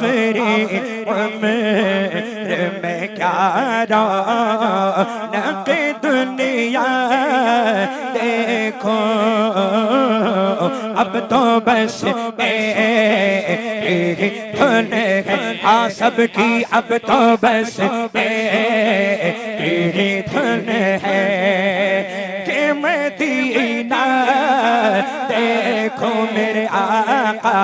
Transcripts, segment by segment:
आखिरी उम्र में क्या रौनक दुनिया देखो, अब तो बस तेरी धुन है हाँ सबकी, अब तो बस तेरी धुन है कि मदीना देखो मेरे आका,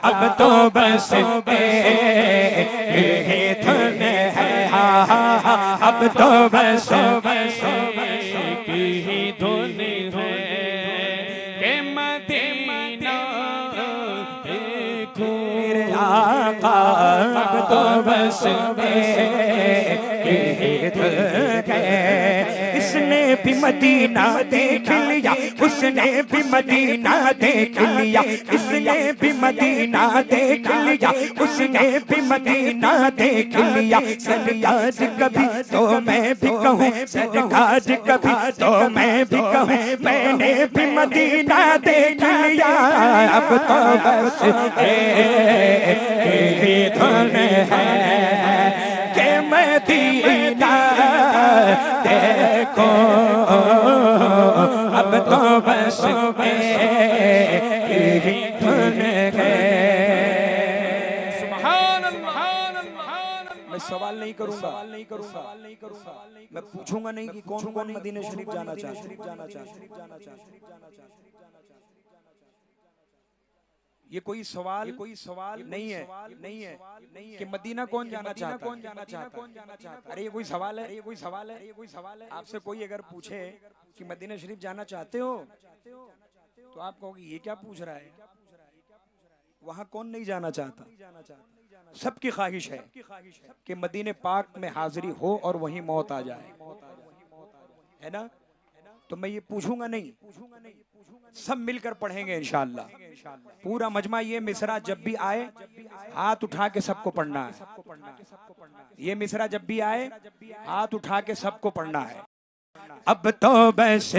अब तो बस तेरी धुन है हाँ, अब तो बस की ही धुन है कि मदीना देखो मेरे आका, अब तो बस इसने भी मदीना देख लिया, उसने भी मदीना देख लिया, इसने भी मदीना देख लिया, उसने भी मदीना देख लिया। सरकार कभी तो मैं भी कहूँ, सरकार कभी तो मैं भी कहूँ, मैंने भी मदीना देख लिया, अब तो बस तेरी धुन है कि मदीना देखो, अब तो बस तेरी धुन है। सुभान अल्लाह। मैं सवाल नहीं करूंगा, मैं पूछूंगा नहीं कि कौन कौन मदीना शरीफ जाना चाहता है। ये कोई सवाल नहीं है कि मदीना कौन जाना चाहता है। अरे ये कोई सवाल है, आपसे कोई अगर पूछे कि मदीना शरीफ जाना चाहते हो तो आप कहोगे ये क्या पूछ रहा है। वहां कौन नहीं जाना चाहता, सबकी ख्वाहिश है कि मदीने पाक में हाजिरी हो और वहीं मौत आ जाए, है ना। तो मैं ये पूछूंगा नहीं, सब मिलकर पढ़ेंगे इंशाअल्लाह। पूरा मजमा ये मिसरा जब भी आए हाथ उठा के सबको पढ़ना है। ये मिसरा जब भी आए हाथ उठा के सबको पढ़ना है। अब तो बस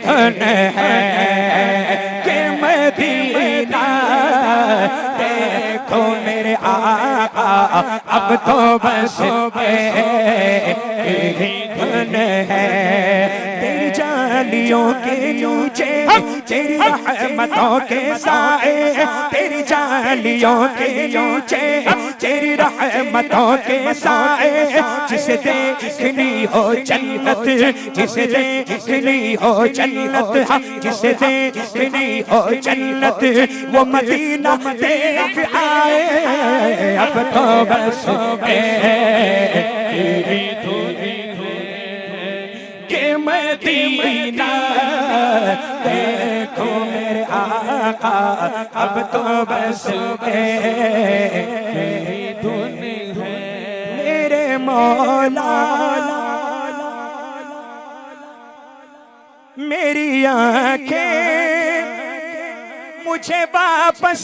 धन है कि मदीना देखो मेरे आका, अब तो बस धन है तेरी जालियों के नीचे, तेरी रहमतों के साए, तेरी जालियों के नीचे, तेरी रहमतों के साए, जिसे देखनी हो जन्नत, जिसे देखनी हो जन्नत, जिसे देखनी हो जन्नत, वो मदीना देख आए, अब तो बस तेरी धुन के मदीना देखो मेरे आका, अब तो बस तेरी धुन है मेरे मौला। मेरी आंखें मुझे वापस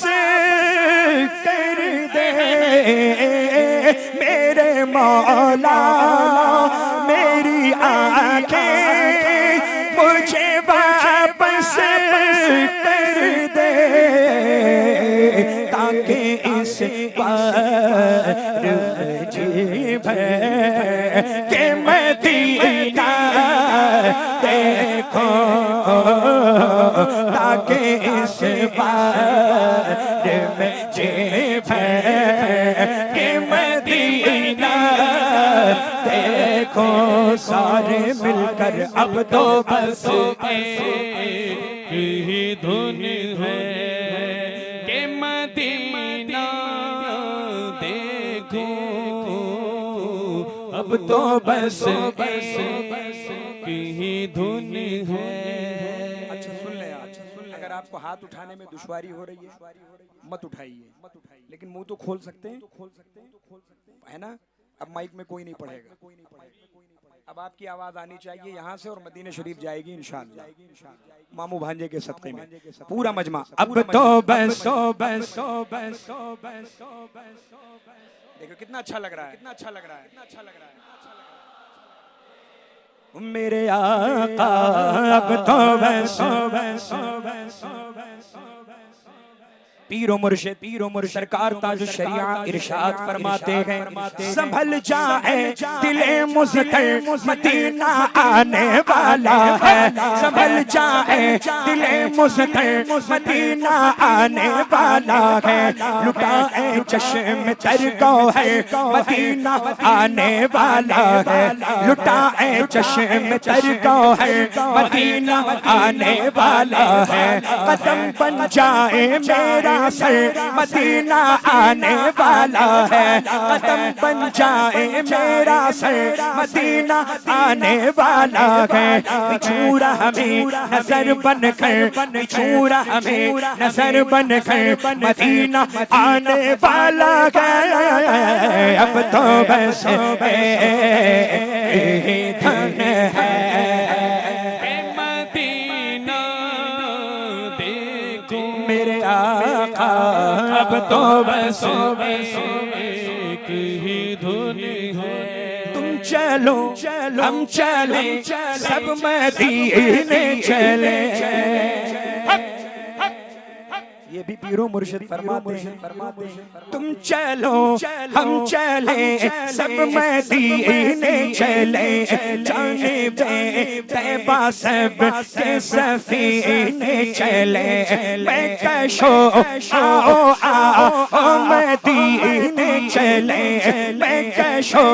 कर दे मेरे मौला, मेरी आंखें मुझे वापस कर दे, ताकि इस बार जी भर के मदीना देखो, ताकि इस बार में जी भर के मदीना देखो, सारे मिलकर अब तो बस ही धुन है कि मदीना देखो, अब तो बस ही धुन है। अच्छा सुन ले, अगर आपको हाथ उठाने में दुश्वारी हो रही है मत उठाइए, लेकिन मुंह तो खोल सकते हैं, है ना। अब माइक में कोई नहीं पढ़ेगा, अब आपकी आवाज आनी चाहिए यहाँ से और मदीना शरीफ जाएगी इंशाअल्लाह मामू भांजे के सदक़े में। पूरा मजमा अब तो बस देखो कितना अच्छा लग रहा है, कितना अच्छा लग रहा है, कितना अच्छा लग रहा है मेरे आका, अब तो बस पीरो मुर्शिद सरकार ताज शरिया इरशाद फरमाते हैं, संभल जाए दिले मुज़्तर मदीना आने वाला है, संभल जाए दिले मुज़्तर मदीना आने वाला है, लुटाए चश्म तरको है मदीना आने वाला है, लुटाए चश्म तरको है मदीना आने वाला है, कदम बन जाए मेरा सर मदीना आने वाला है, कदम बन जाए मेरा सर मदीना आने वाला है, बिछूरा हमें नजर बन कर, बिछूरा हमें नजर बन कर मदीना आने वाला है, अब तो बस धन है मदीना देखो मेरे आका, अब तो बस एक ही धुन है, तुम चलो हम चले सब मदीने चले, ये भी पीरो मुर्शिद फरमाते हैं, तुम चलो हम चले सब मदीने चले, जाने तैबा सब के सफीने चले, मैं कशो आओ आओ मदीने चले, मैं कशो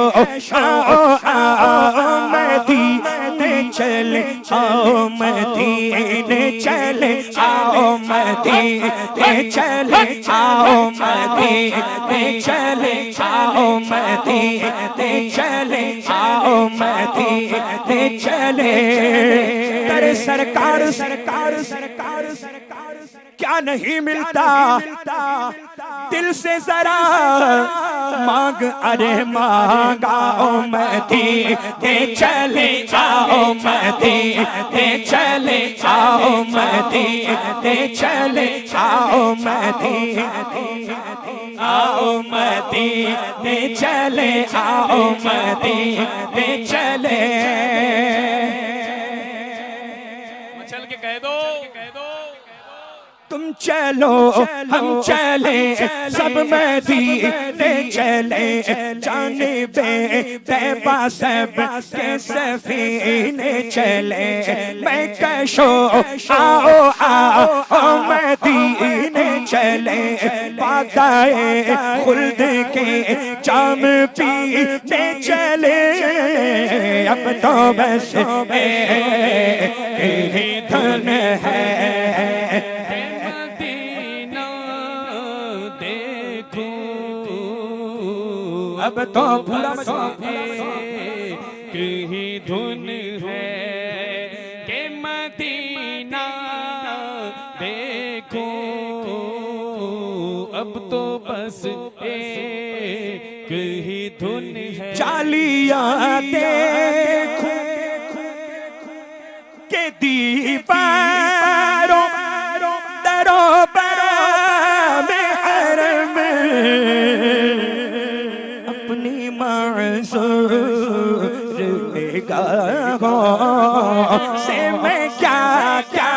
आओ आओ मदीने चले, आओ मदीने चले, आओ मदीने चले, आओ मदीने चले, आओ मदीने चले, आओ मदीने चले, तेरे सरकार सरकार सरकार क्या नहीं मिलता दिल से जरा मांग, अरे मांगा ओ मदीने चले, आओ मदीने चले, आओ मदीने चले, आओ मदीने, आओ मदीने चले, आओ मदीने चले, चल के कह दो तुम चलो हम चले सब मदीने चले, जाने तैबा सब के सफीने चले, मैं कशो आओ आओ मदीने चले, बादाए खुल्द के जाम पीने चले, अब तो बस यही धन है अब तो पूरा की धुन है के मदीना देखो, अब तो बस एक ही धुन है, चालियां देखो के दीवारों दरों में हरम अपनी मासूर निगाहों से मैं क्या क्या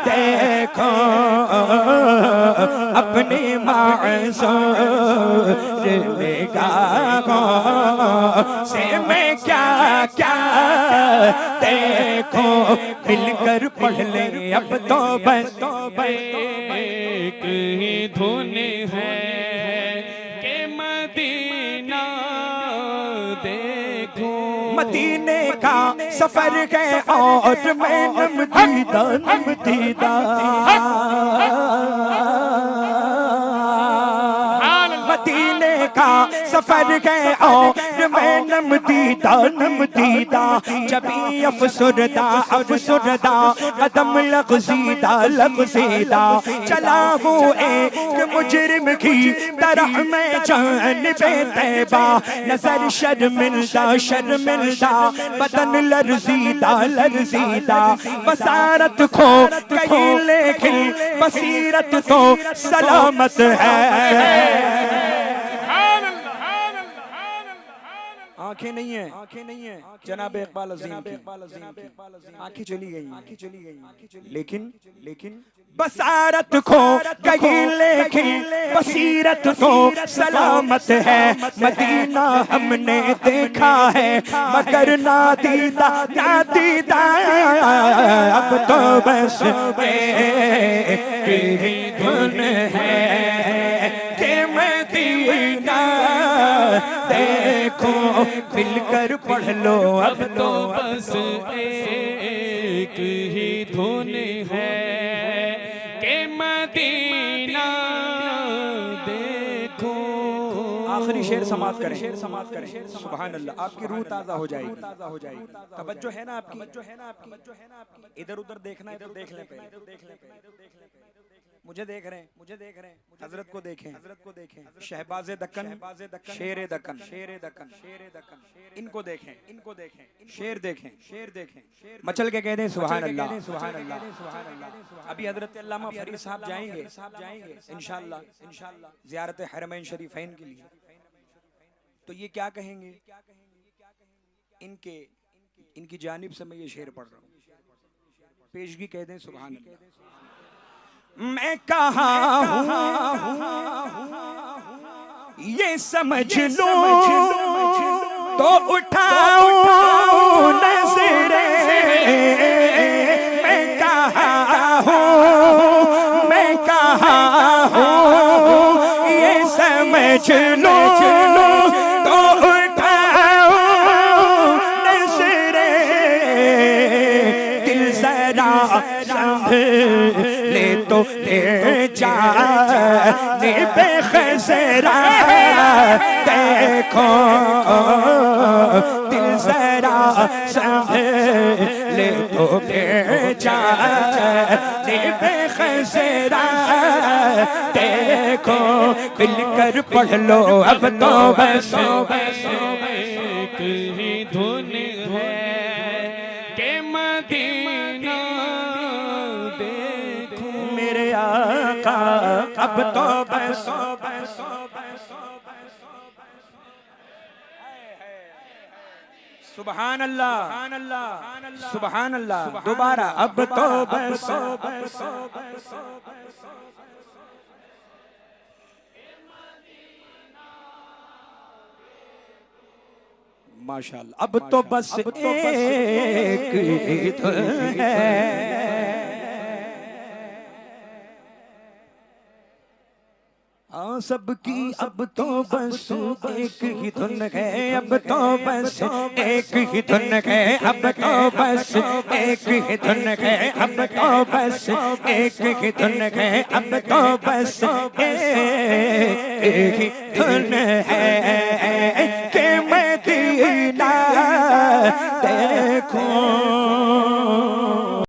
देखो, अपनी मासूर निगाहों से मैं क्या क्या देखो, मिलकर पढ़ ले अब तो बस एक ही धुन है के मदीना देखो, मदीने का सफर है और मैं नमदीदा नमदीदा, मदीने का सफर है और मैं नमदीदा नमदीदा, जबी अफसुरदा अफसुरदा कदम लग़ज़ीदा लग़ज़ीदा, चला हूँ एक मुजरिम की तरह मैं जान बेतैबा, नजर शर्मिंदा शर्मिंदा बदन लर्ज़ीदा लर्ज़ीदा, बसारत खो कहीं लेकिन बसीरत तो सलामत है। आंखें नहीं है, आंखें नहीं है जनाब इकबाल अज़ीम की, आंखें चली गई, लेकिन लेकिन बसारत खो गई लेकिन बसीरत तो सलामत है। मदीना हमने देखा है मगर ना दीदा ना दीदा। अब तो बस एक ही धुन है कि मदीना देखो मिलकर पढ़ लो। अब तो बस एक ही धुन है कि मदीना देखो। आखिरी शेर समाप्त करें, शेर समाप्त करें। सुभान अल्लाह, आपकी रूह ताज़ा हो जाएगी, ताज़ा हो जाएगी। तवज्जो है ना आपकी, इधर उधर देखना है तो देख लें पहले। मुझे देख रहे हैं, मुझे देख रहे हैं, हजरत को देखें, हजरत को देखें। शहबाज़े दक्कन, शेरे दक्कन, शेरे दक्कन, शेरे दक्कन, इनको देखें, इनको देखें, शेर देखें, शेर देखें, मचल के कह दें सुभान अल्लाह, सुभान अल्लाह, सुभान अल्लाह। अभी हजरत अल्लामा फरीद साहब जाएंगे, इंशाअल्लाह, इंशाअल्लाह ज़ियारत हरमैन शरीफैन के लिए। तो ये क्या कहेंगे? इनके इनकी जानिब से मैं ये शेर पढ़ रहा हूँ, पेशगी कह दें सुभान अल्लाह। मैं कहाँ हूँ ये समझ लो तो उठाओ नजरें। मैं कहाँ हूँ, मैं कहाँ हूँ ये समझ लो तो उठाओ नजरें। दिल जरा संभले तो जाने पे खसरा देखो। दिल जरा संभले तो जाने पे खसरा देखो। मिलकर पढ़ लो अब तो बस एक ही धुन है कि मदीना देखो। मेरे आका अब तो बस सुभान अल्लाह, सुभान अल्लाह। दोबारा अब तो बस माशाअल्लाह। अब तो बस एक ही धुन है। हाँ सबकी अब तो बस एक ही धुन है। अब तो बस एक ही धुन है। अब तो बस एक ही धुन है। अब तो बस एक ही धुन है। अब तो बस एक ही धुन है कि मदीना देखो।